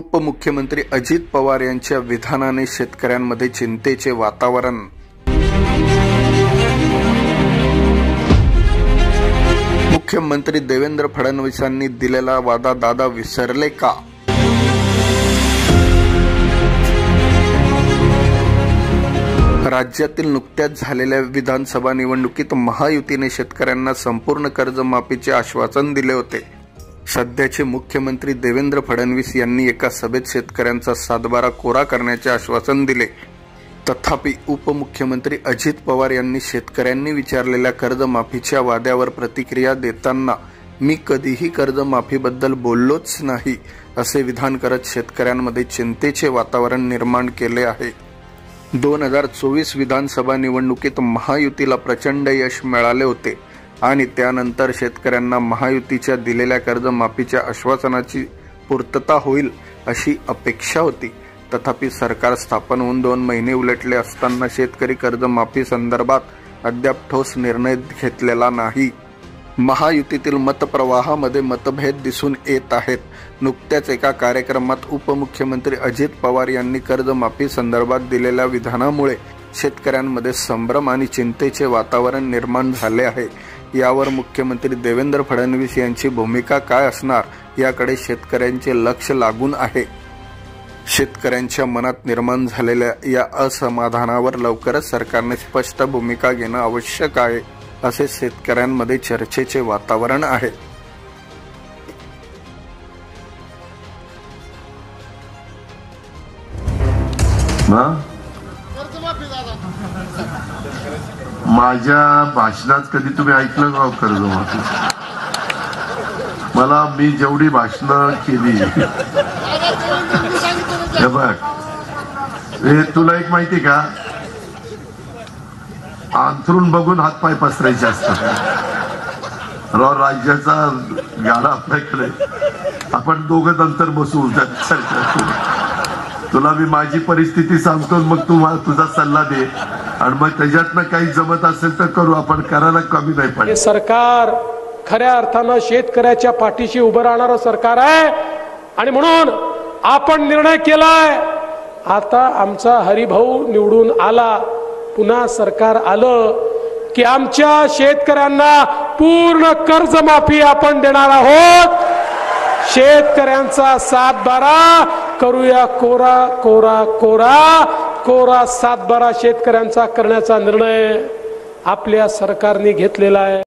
उपमुख्यमंत्री अजित पवार यांच्या विधानाने शेतकऱ्यांमध्ये चिंतेचे वातावरण। मुख्यमंत्री देवेंद्र फडणवीसांनी दिलेला वादा दादा विसरले का? राज्यातील नुकत्याच झालेल्या विधानसभा निवडणुकीत महायुतीने शेतकऱ्यांना संपूर्ण कर्जमाफीचे आश्वासन दिले होते। सध्याचे मुख्यमंत्री देवेंद्र फडणवीस यांनी एका सभेत शेतकऱ्यांचा सातबारा कोरा करण्याचे आश्वासन दिले। तथापि उपमुख्यमंत्री अजित पवार यांनी शेतकऱ्यांनी विचारलेल्या कर्जमाफीच्या वाद्यावर प्रतिक्रिया देताना मी कधीही कर्जमाफीबद्दल बोललोच नाही असे विधान करत शेतकऱ्यांमध्ये चिंतेचे वातावरण निर्माण केले आहे। 2024 विधानसभा निवडणुकीत महायुतीला प्रचंड यश मिळाले होते आणि त्यानंतर शेतकऱ्यांना महायुतीच्या दिलेल्या कर्जमाफीच्या आश्वासनाची पूर्तता होईल अशी अपेक्षा होती। तथापि सरकार स्थापन होऊन 2 महिने उलटले असताना शेतकरी कर्जमाफी संदर्भात अद्याप ठोस निर्णय घेतलेला नाही। महायुतीतील मतप्रवाहामध्ये मतभेद दिसून येत आहेत। नुकत्याच एका कार्यक्रमात उपमुख्यमंत्री अजित पवार यांनी कर्जमाफी संदर्भात दिलेल्या विधानामुळे शेतकऱ्यांमध्ये संभ्रम आणि चिंतेचे वातावरण निर्माण झाले आहे। यावर मुख्यमंत्री देवेंद्र फडणवीस यांची भूमिका काय असणार याकडे शेतकऱ्यांचे लक्ष लागून आहे। शेतकऱ्यांच्या मनात निर्माण झालेल्या या असमाधानावर लवकरच सरकारने स्पष्ट भूमिका घेणं आवश्यक आहे असे शेतकऱ्यांमध्ये चर्चेचे वातावरण आहे। माझ्या भाषणात कधी तुम्ही ऐकलं का कर्जमाफी? मला मी जेवढी भाषणं केली हे बघ, हे तुला एक माहिती का, अंथरून बघून हातपाय पसरायचे असतात। राज्याचा गाडा आपल्याकडे, आपण दोघं नंतर बसू तुला मी माझी परिस्थिती सांगतो, मग तू मला तुझा सल्ला दे आणि मग त्याच्यातनं काही जमत असेल तर करू, आपण करायला कमी नाही पाहिजे। सरकार खऱ्या अर्थानं शेतकऱ्याच्या पाठीशी उभं राहणारं सरकार आहे आणि म्हणून आपण निर्णय केलाय। आता आमचा हरिभाऊ निवडून आला, पुन्हा सरकार आलं की आमच्या शेतकऱ्यांना पूर्ण कर्जमाफी आपण देणार आहोत। शेतकऱ्यांचा सातबारा करूया कोरा कोरा कोरा कोरा सातबारा शेतकऱ्यांचा करण्याचा निर्णय आपल्या सरकारने घेतलेला आहे।